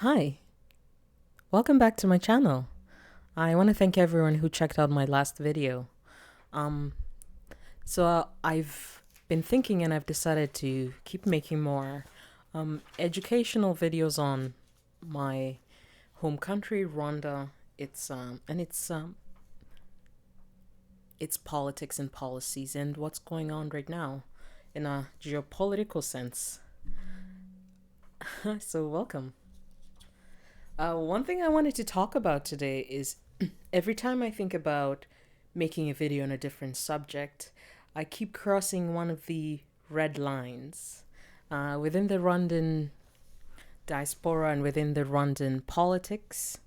Hi, welcome back to my channel. I want to thank everyone who checked out my last video. Um, I've been thinking and I've decided to keep making more educational videos on my home country, Rwanda. Its politics and policies and what's going on right now in a geopolitical sense. So welcome. One thing I wanted to talk about today is every time I think about making a video on a different subject, I keep crossing one of the red lines. Within the Rwandan diaspora and within the Rwandan politics,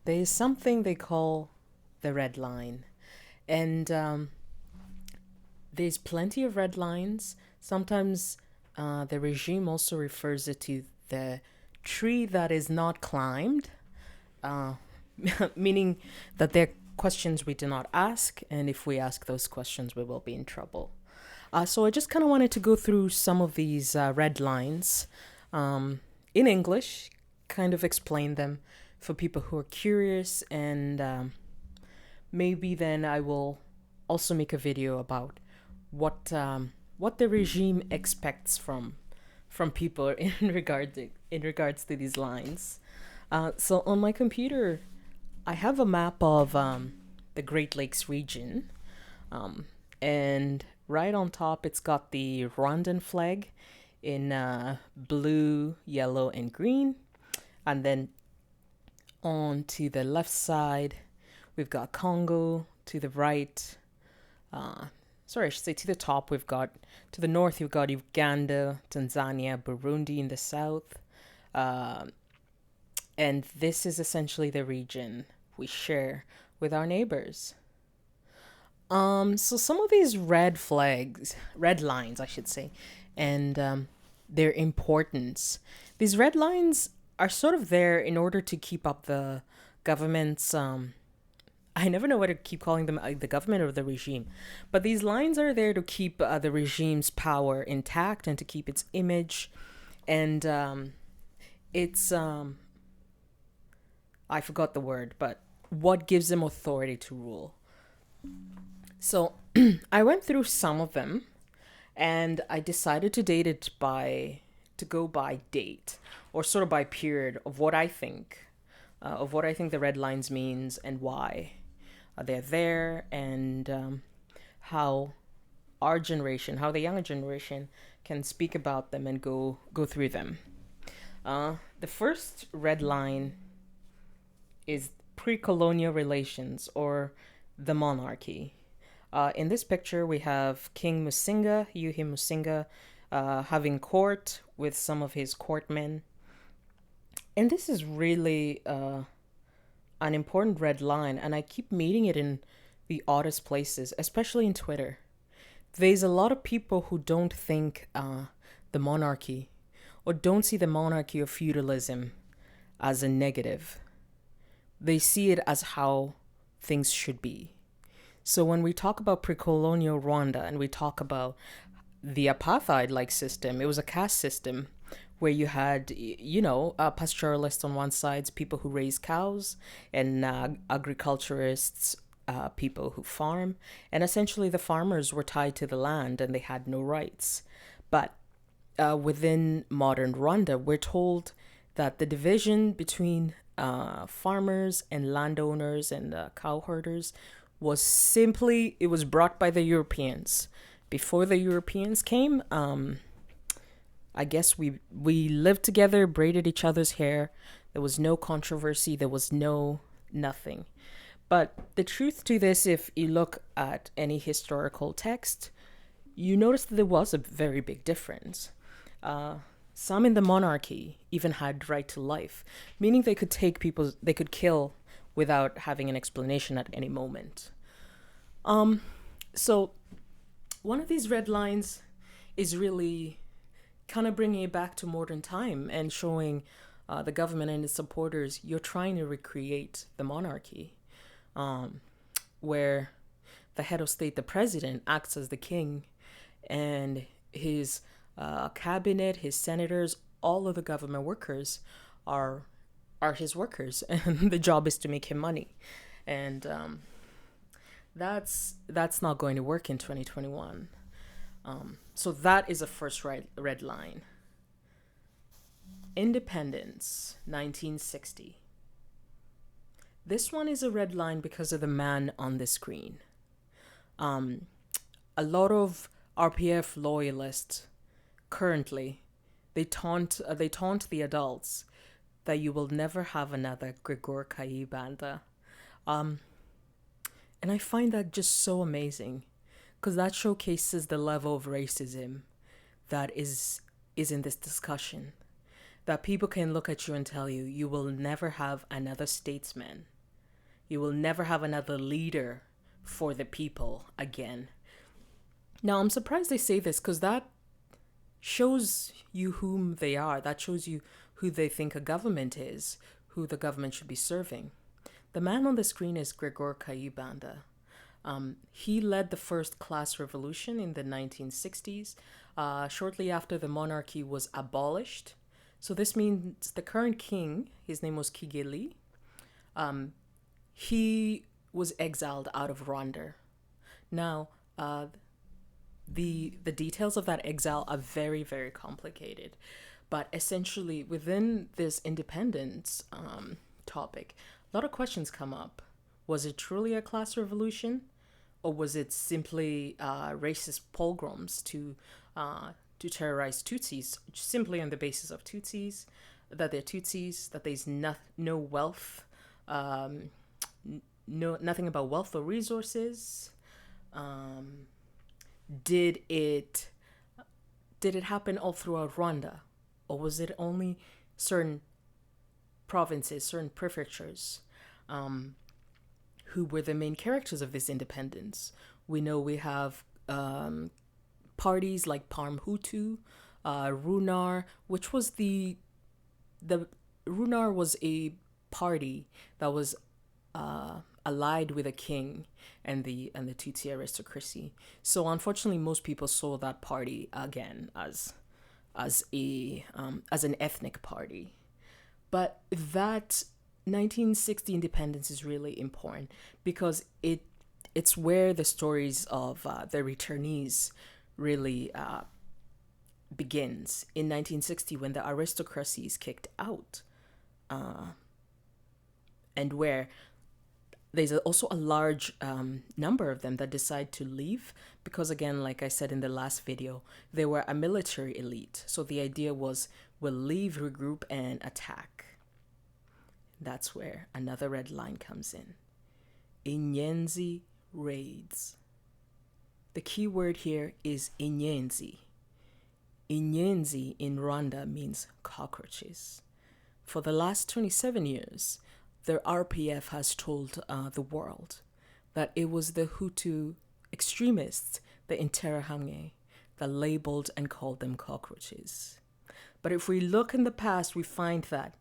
there is something they call the red line. And there's plenty of red lines. Sometimes the regime also refers it to the tree that is not climbed, uh, meaning that there are questions we do not ask, and if we ask those questions, we will be in trouble. So I just kind of wanted to go through some of these red lines in English, kind of explain them for people who are curious, and maybe then I will also make a video about what the regime expects from people in regards to these lines. So on my computer, I have a map of the Great Lakes region, and right on top, it's got the Rwandan flag in blue, yellow, and green, and then on to the left side, we've got Congo. To the right, I should say to the top, we've got, to the north, you've got Uganda, Tanzania, Burundi in the south. And this is essentially the region we share with our neighbors. So some of these red lines, I should say, and their importance. These red lines are sort of there in order to keep up the government's I never know whether to keep calling them the government or the regime. But these lines are there to keep the regime's power intact and to keep its image. And it's, I forgot the word, but what gives them authority to rule. So I went through some of them and I decided to date it to go by date or sort of by period of what I think, the red lines means and why they're there, and how our generation, how the younger generation can speak about them and go through them. The first red line is pre-colonial relations or the monarchy. In this picture, we have King Musinga, Yuhi Musinga, having court with some of his courtmen. And this is really an important red line, and I keep meeting it in the oddest places, especially in Twitter. There's a lot of people who don't think the monarchy or don't see the monarchy or feudalism as a negative. They see it as how things should be. So when we talk about pre-colonial Rwanda and we talk about the apartheid-like system, it was a caste system where you had, pastoralists on one side, people who raise cows, and agriculturists, people who farm. And essentially the farmers were tied to the land and they had no rights. But within modern Rwanda, we're told that the division between farmers and landowners and cow herders it was brought by the Europeans. Before the Europeans came, I guess we lived together, braided each other's hair. There was no controversy. There was nothing. But the truth to this, if you look at any historical text, you notice that there was a very big difference. Some in the monarchy even had right to life, meaning they could kill without having an explanation at any moment. So one of these red lines is really kind of bringing it back to modern time and showing the government and its supporters you're trying to recreate the monarchy, where the head of state, the president, acts as the king, and his cabinet, his senators, all of the government workers are are his workers, and the job is to make him money. And that's not going to work in 2021. So that is a first red line. Independence, 1960. This one is a red line because of the man on the screen. A lot of RPF loyalists currently, they taunt the adults that you will never have another cringeee banda. And I find that just so amazing because that showcases the level of racism that is in this discussion. That people can look at you and tell you, you will never have another statesman. You will never have another leader for the people again. Now, I'm surprised they say this because that shows you whom they are. That shows you who they think a government is, who the government should be serving. The man on the screen is Cringeee Banda. He led the first class revolution in the 1960s, shortly after the monarchy was abolished. So this means the current king, his name was Kigeli, he was exiled out of Rwanda. Now, the details of that exile are very, very complicated. But essentially, within this independence topic, a lot of questions come up. Was it truly a class revolution? Or was it simply racist pogroms to terrorize Tutsis, simply on the basis of Tutsis, that they're Tutsis, that there's no wealth, nothing about wealth or resources? Did it happen all throughout Rwanda? Or was it only certain provinces, certain prefectures, who were the main characters of this independence? We know we have parties like Parmhutu, Runar, which was the Runar was a party that was allied with a king and the Tutsi aristocracy. So unfortunately, most people saw that party again as an ethnic party. But that 1960 independence is really important because it's where the stories of the returnees really begins. In 1960, when the aristocracy is kicked out, and where there's also a large number of them that decide to leave because, again, like I said in the last video, they were a military elite. So the idea was, we'll leave, regroup, and attack. That's where another red line comes in. Inyenzi raids. The key word here is Inyenzi. Inyenzi in Rwanda means cockroaches. For the last 27 years, the RPF has told the world that it was the Hutu extremists, the Interahamwe, that labeled and called them cockroaches. But if we look in the past, we find that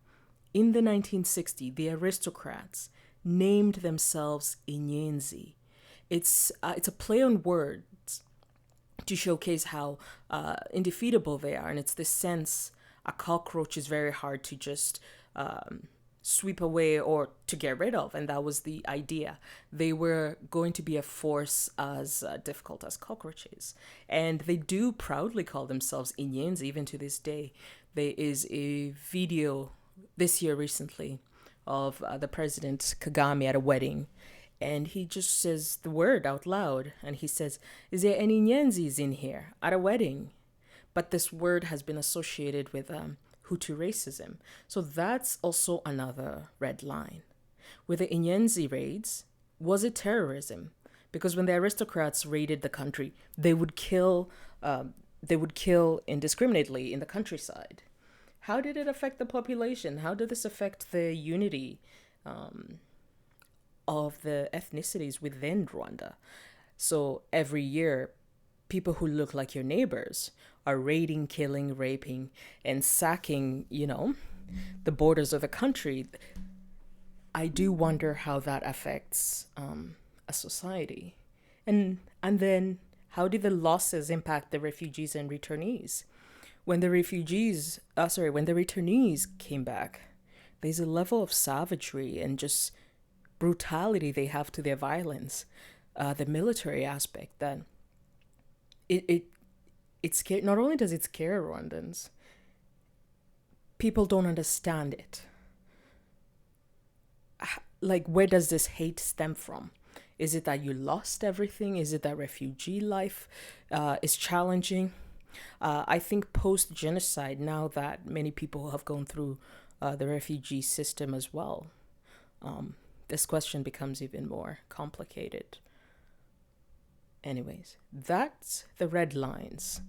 in the 1960s, the aristocrats named themselves Inyenzi. It's a play on words to showcase how indefeatable they are, and it's this sense a cockroach is very hard to just sweep away or to get rid of, and that was the idea. They were going to be a force as difficult as cockroaches, and they do proudly call themselves Inyenzi even to this day. There is a video this year recently of the President Kagame at a wedding, and he just says the word out loud, and he says, "Is there any Nyenzis in here at a wedding?" But this word has been associated with Hutu racism. So that's also another red line. With the Inyenzi raids, was it terrorism? Because when the aristocrats raided the country, they would kill indiscriminately in the countryside. How did it affect the population? How did this affect the unity of the ethnicities within Rwanda? So every year, people who look like your neighbors are raiding, killing, raping, and sacking, the borders of the country. I do wonder how that affects a society. And then how did the losses impact the refugees and returnees? When the returnees came back, there's a level of savagery and just brutality they have to their violence, the military aspect, that it scare. Not only does it scare Rwandans, people don't understand it. Like, where does this hate stem from? Is it that you lost everything? Is it that refugee life is challenging? I think post genocide, now that many people have gone through the refugee system as well, this question becomes even more complicated. Anyways, that's the red lines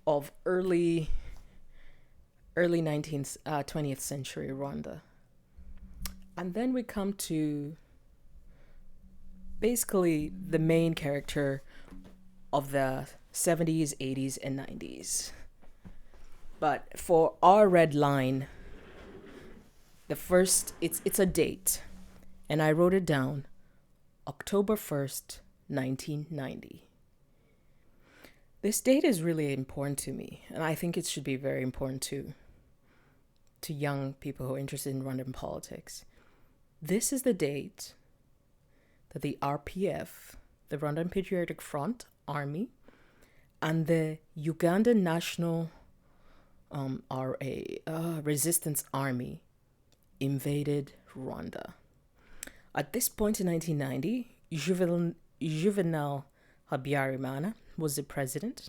of early 19th 20th century Rwanda. And then we come to basically the main character of the 70s, 80s, and 90s. But for our red line, the first, it's a date, and I wrote it down, October 1st, 1990. This date is really important to me, and I think it should be very important to young people who are interested in Rwandan politics. This is the date that the RPF, the Rwandan Patriotic Front Army, and the Ugandan National Resistance Army invaded Rwanda. At this point in 1990, Juvenal Habyarimana was the president.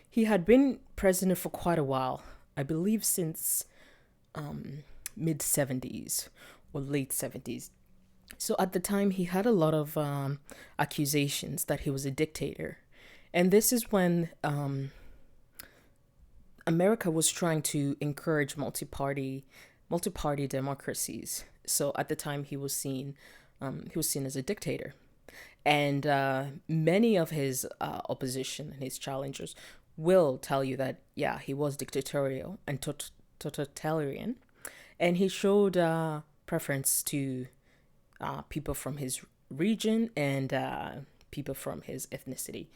He had been president for quite a while, I believe since mid 70s or late 70s. So at the time, he had a lot of accusations that he was a dictator. And this is when America was trying to encourage multi-party democracies. So at the time, he was seen as a dictator. And many of his opposition and his challengers will tell you that, yeah, he was dictatorial and totalitarian. And he showed preference to people from his region and people from his ethnicity.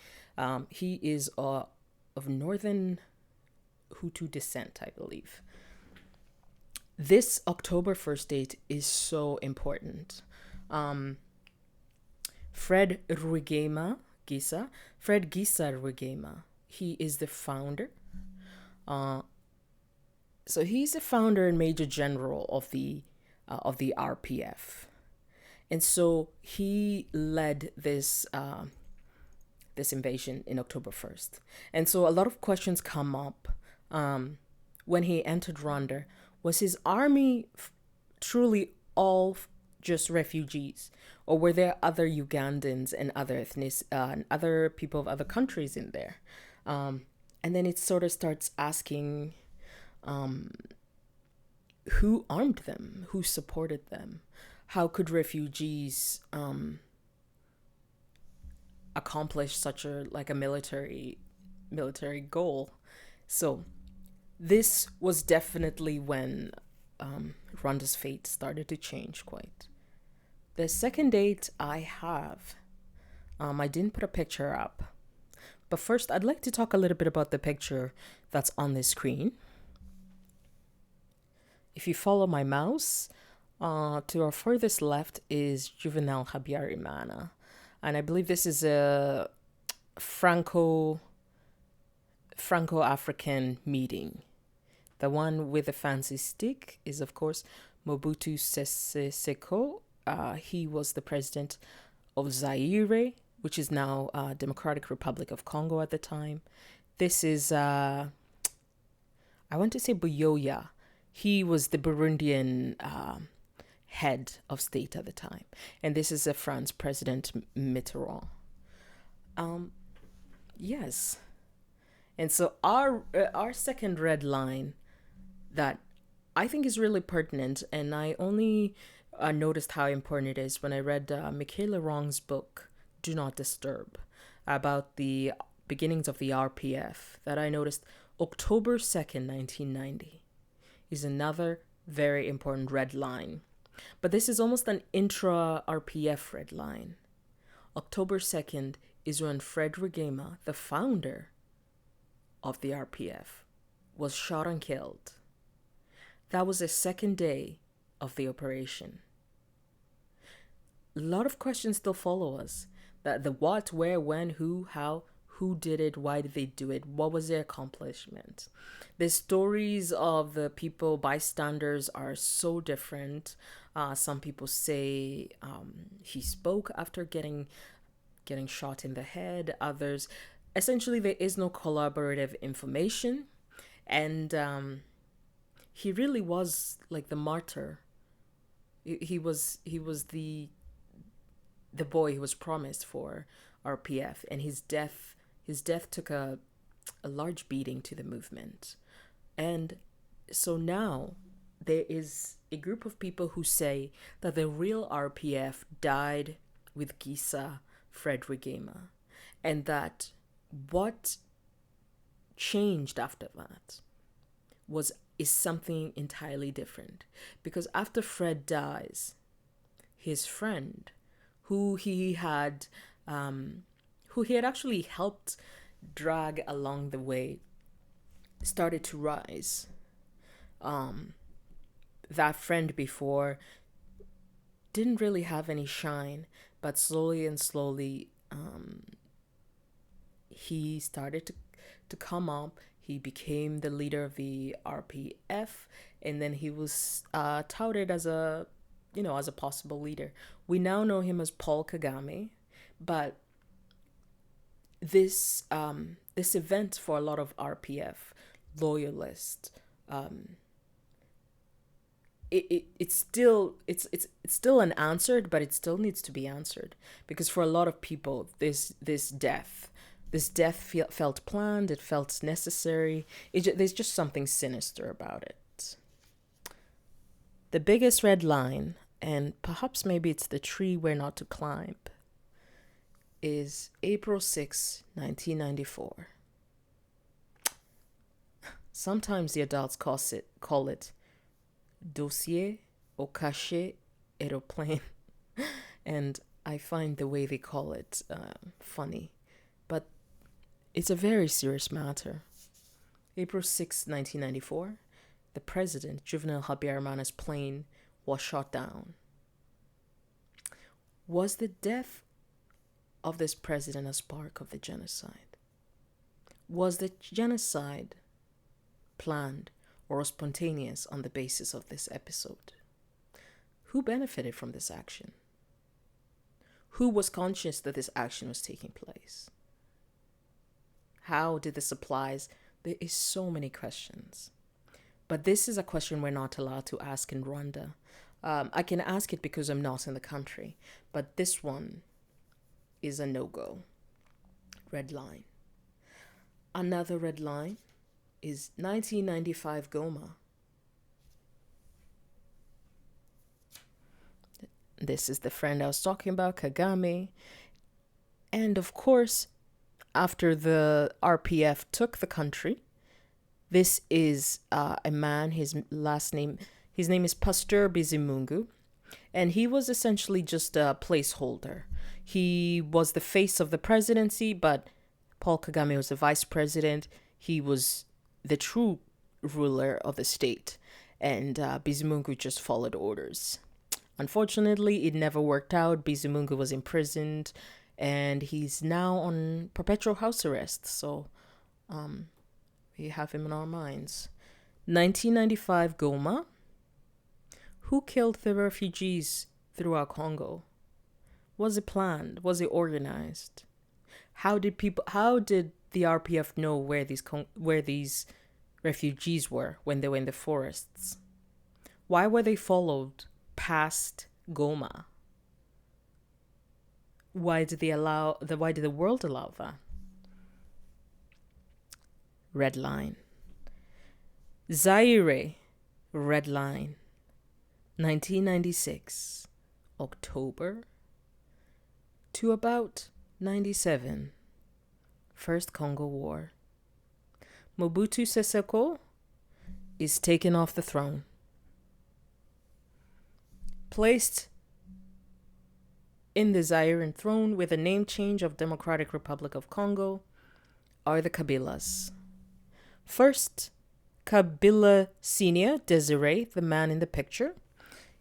He is of northern Hutu descent, I believe. This October 1st date is so important. Fred Gisa Rwigema, he is the founder. So he's the founder and major general of the RPF. And so he led this invasion in October 1st. And so a lot of questions come up when he entered Rwanda. Was his army truly all just refugees? Or were there other Ugandans and other other people of other countries in there? And then it sort of starts asking, who armed them? Who supported them? How could refugees accomplish such a military goal? So this was definitely when Rwanda's fate started to change quite. The second date I have, I didn't put a picture up, but first I'd like to talk a little bit about the picture that's on the screen. If you follow my mouse, to our furthest left is Juvenal Habyarimana. And I believe this is a Franco-African meeting. The one with the fancy stick is, of course, Mobutu Sese Seko. He was the president of Zaire, which is now Democratic Republic of Congo at the time. This is, I want to say Buyoya. He was the Burundian head of state at the time. And this is a France President Mitterrand. Yes. And so our second red line that I think is really pertinent, and I only noticed how important it is when I read Michaela Wrong's book, Do Not Disturb, about the beginnings of the RPF, that I noticed October 2nd, 1990 is another very important red line. But this is almost an intra-RPF red line. October 2nd is when Fred Rwigema, the founder of the RPF, was shot and killed. That was the second day of the operation. A lot of questions still follow us. The what, where, when, who, how, who did it, why did they do it, what was their accomplishment. The stories of the people, bystanders, are so different. Some people say he spoke after getting shot in the head. Others, essentially, there is no collaborative information, and he really was like the martyr. He was the boy who was promised for RPF, and his death took a large beating to the movement. And so now there is a group of people who say that the real RPF died with Gisa Fredrigema, and that what changed after that is something entirely different. Because after Fred dies, his friend, who he had actually helped drag along the way, started to rise. That friend before didn't really have any shine, but slowly and slowly, he started to come up. He became the leader of the RPF, and then he was touted as a possible leader. We now know him as Paul Kagame, but this event for a lot of RPF loyalists, it's still unanswered, but it still needs to be answered, because for a lot of people, this death felt planned. It felt necessary. There's just something sinister about it. The biggest red line, and perhaps maybe it's the tree we're not to climb, is April 6, 1994. Sometimes the adults call it dossier au cachet aeroplane, and I find the way they call it funny, but it's a very serious matter. April 6, 1994, the president, Juvenal Habyarimana's plane was shot down. Was the death of this president a spark of the genocide? Was the genocide planned or spontaneous on the basis of this episode? Who benefited from this action? Who was conscious that this action was taking place? How did the supplies? There is so many questions. But this is a question we're not allowed to ask in Rwanda. I can ask it because I'm not in the country, but this one is a no-go. Red line. Another red line is 1995 Goma. This is the friend I was talking about, Kagame. And of course, after the RPF took the country, this is a man, his name is Pasteur Bizimungu, and he was essentially just a placeholder. He was the face of the presidency, but Paul Kagame was the vice president. He was the true ruler of the state, and Bizimungu just followed orders. Unfortunately, it never worked out. Bizimungu was imprisoned, and he's now on perpetual house arrest, so we have him in our minds. 1995 Goma. Who killed the refugees throughout Congo? Was it planned? Was it organized? How did the RPF know where these refugees were when they were in the forests? Why were they followed past Goma? Why did the world allow that? Red line. Zaire, red line. 1996, October to about 97, First Congo War. Mobutu Sese Seko is taken off the throne. Placed in the Zairean throne with a name change of Democratic Republic of Congo are the Kabilas. First, Kabila Senior, Desiree, the man in the picture,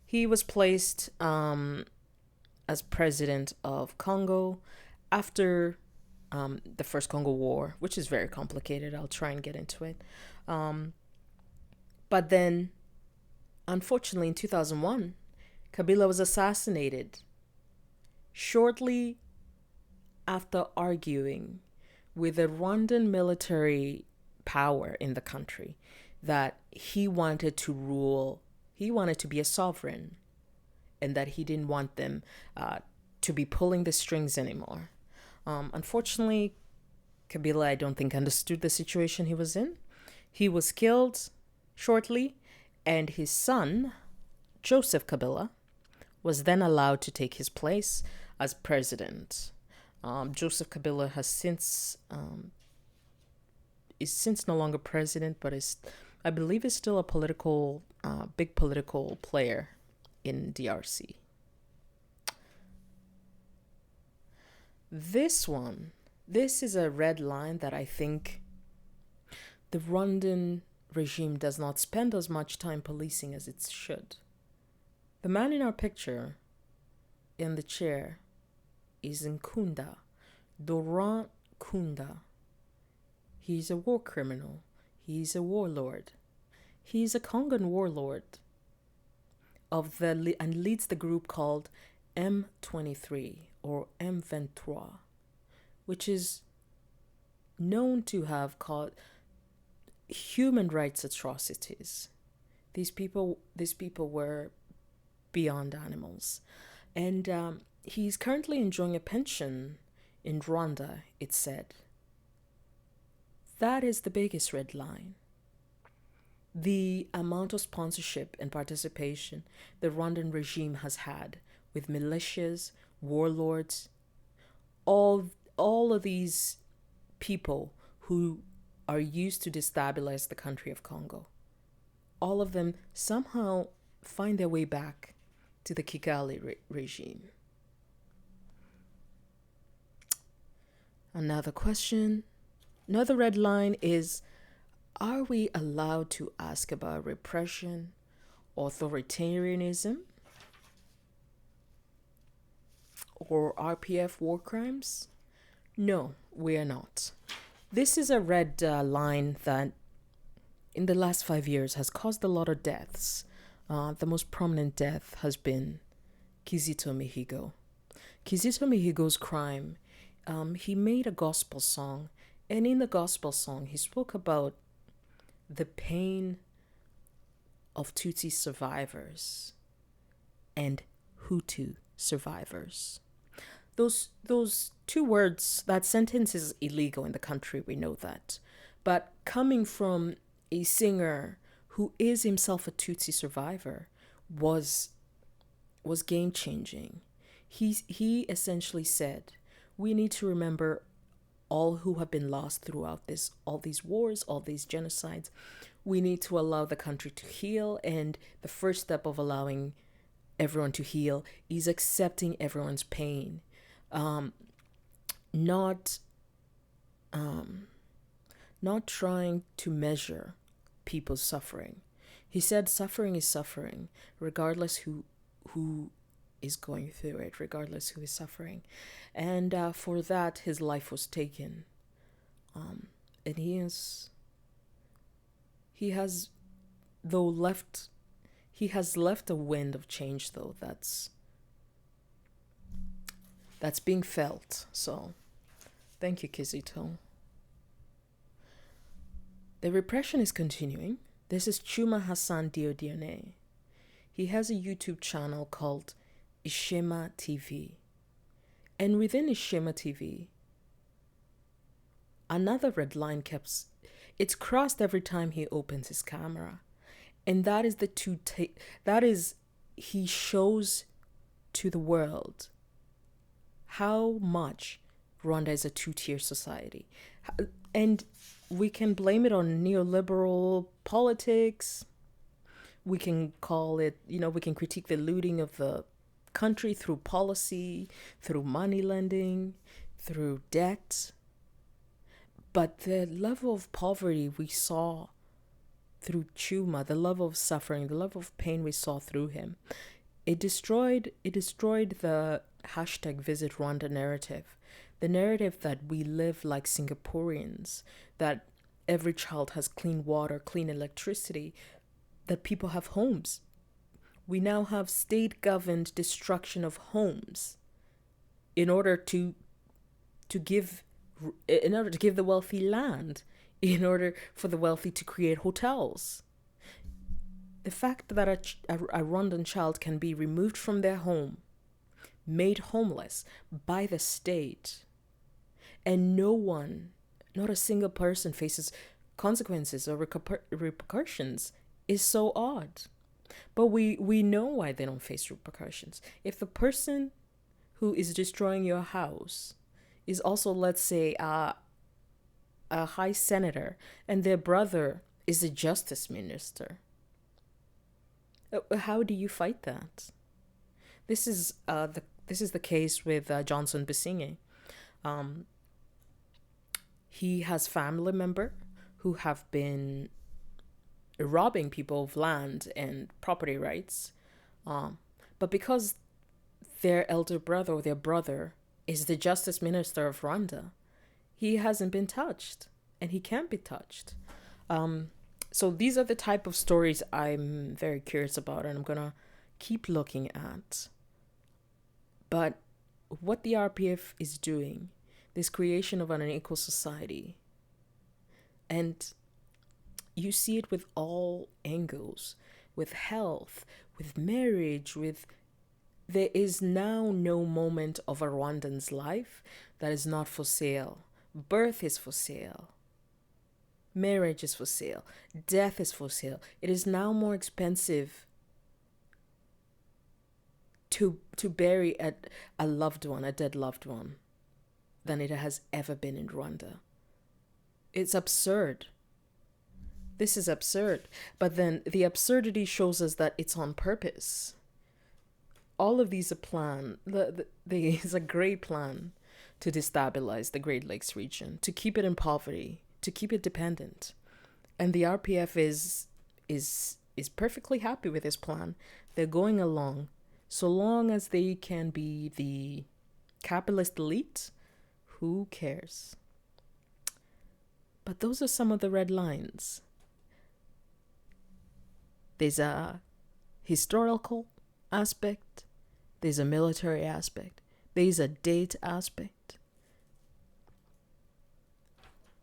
he was placed as president of Congo after the First Congo War, which is very complicated. I'll try and get into it. But then, unfortunately, in 2001, Kabila was assassinated shortly after arguing with the Rwandan military power in the country that he wanted to rule, he wanted to be a sovereign, and that he didn't want them to be pulling the strings anymore. Unfortunately, Kabila, I don't think, understood the situation he was in. He was killed shortly, and his son, Joseph Kabila, was then allowed to take his place as president. Joseph Kabila has since is since no longer president, but I believe is still a big political player in DRC. This is a red line that I think the Rwandan regime does not spend as much time policing as it should. The man in our picture in the chair is Nkunda, Doran Kunda. He's a war criminal. He's a warlord. He's a Congan warlord and leads the group called M23 or M23, which is known to have caused human rights atrocities. These people were beyond animals. And he's currently enjoying a pension in Rwanda, it said. That is the biggest red line. The amount of sponsorship and participation the Rwandan regime has had with militias, warlords, all of these people who are used to destabilize the country of Congo. All of them somehow find their way back to the Kigali regime. Another question, another red line is, are we allowed to ask about repression, authoritarianism, or RPF war crimes? No, we are not. This is a red line that in the last 5 years has caused a lot of deaths. The most prominent death has been Kizito Mihigo. Kizito Mihigo's crime, he made a gospel song, and in the gospel song, he spoke about the pain of Tutsi survivors and Hutu survivors. Those two words, that sentence is illegal in the country, we know that. But coming from a singer who is himself a Tutsi survivor was game-changing. He essentially said, we need to remember all who have been lost throughout all these wars, all these genocides. We need to allow the country to heal, and the first step of allowing everyone to heal is accepting everyone's pain. Not trying to measure people's suffering. He said suffering is suffering, regardless who is going through it, regardless who is suffering. And for that, his life was taken. And he has left a wind of change, though, that's being felt. So thank you, Kizito. The repression is continuing. This is Chuma Hassan Diodiane. He has a YouTube channel called Ishema TV. And within Ishema TV, another red line it's crossed every time he opens his camera. And that is he shows to the world how much Rwanda is a two-tier society. And we can blame it on neoliberal politics. We can call it, we can critique the looting of the country through policy, through money lending, through debt. But the level of poverty we saw through Chuma, the love of suffering, the love of pain we saw through him, it destroyed the hashtag Visit Rwanda narrative. The narrative that we live like Singaporeans, that every child has clean water, clean electricity, that people have homes. We now have state-governed destruction of homes in order to give the wealthy land, in order for the wealthy to create hotels. The fact that a Rwandan child can be removed from their home, made homeless by the state, and no one, not a single person, faces consequences or repercussions is so odd. But we know why they don't face repercussions. If the person who is destroying your house is also, let's say, a high senator, and their brother is a justice minister, how do you fight that? This is the case with Johnson Bisinge. He has family member who have been robbing people of land and property rights, but because their elder brother or their brother is the justice minister of Rwanda, he hasn't been touched, and he can't be touched. So these are the type of stories I'm very curious about, and I'm gonna keep looking at. But what the RPF is doing, this creation of an unequal society, and you see it with all angles, with health, with marriage, there is now no moment of a Rwandan's life that is not for sale. Birth is for sale. Marriage is for sale. Death is for sale. It is now more expensive to bury a loved one, a dead loved one, than it has ever been in Rwanda. It's absurd. This is absurd. But then the absurdity shows us that it's on purpose. All of these are planned. There's a great plan to destabilize the Great Lakes region, to keep it in poverty, to keep it dependent. And the RPF is perfectly happy with this plan. They're going along. So long as they can be the capitalist elite, who cares? But those are some of the red lines. There's a historical aspect, there's a military aspect, there's a date aspect,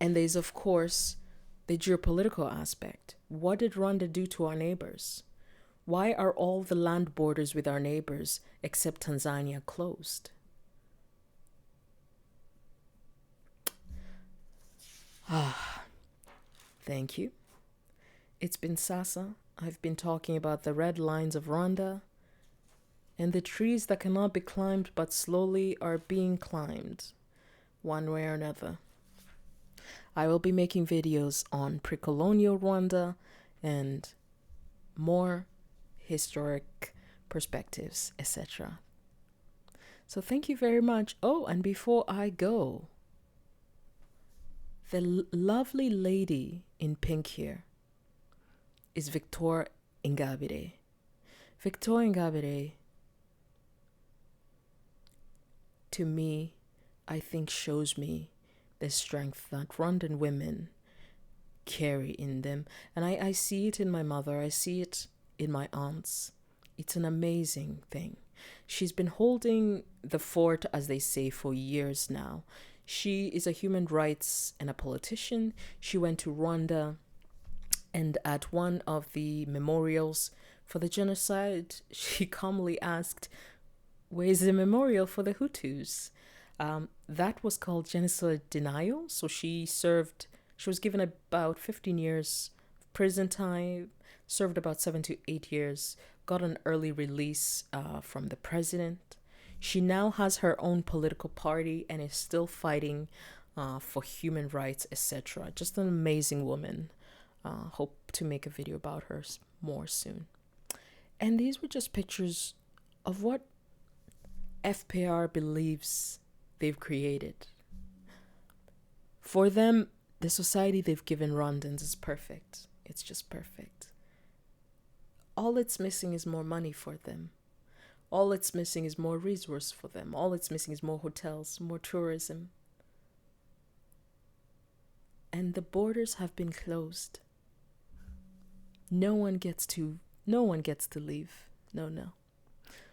and there's, of course, the geopolitical aspect. What did Rwanda do to our neighbors? Why are all the land borders with our neighbors, except Tanzania, closed? Thank you. It's been Sasa. I've been talking about the red lines of Rwanda and the trees that cannot be climbed but slowly are being climbed, one way or another. I will be making videos on pre-colonial Rwanda and more historic perspectives, etc. So thank you very much. Oh, and before I go, the lovely lady in pink here is Victoire Ingabire. Victoire Ingabire, to me, I think shows me the strength that Rwandan women carry in them. And I see it in my mother. I see it in my aunts. It's an amazing thing. She's been holding the fort, as they say, for years now. She is a human rights and a politician. She went to Rwanda, and at one of the memorials for the genocide, she calmly asked, "Where's the memorial for the Hutus?" That was called genocide denial. So she was given about 15 years prison time, served about 7 to 8 years, got an early release from the president. She now has her own political party and is still fighting for human rights, etc. Just an amazing woman. Hope to make a video about her more soon. And these were just pictures of what FPR believes they've created. For them, the society they've given Rwandans is perfect. It's just perfect. All it's missing is more money for them. All it's missing is more resource for them. All it's missing is more hotels, more tourism. And the borders have been closed. No one gets to leave. No, no.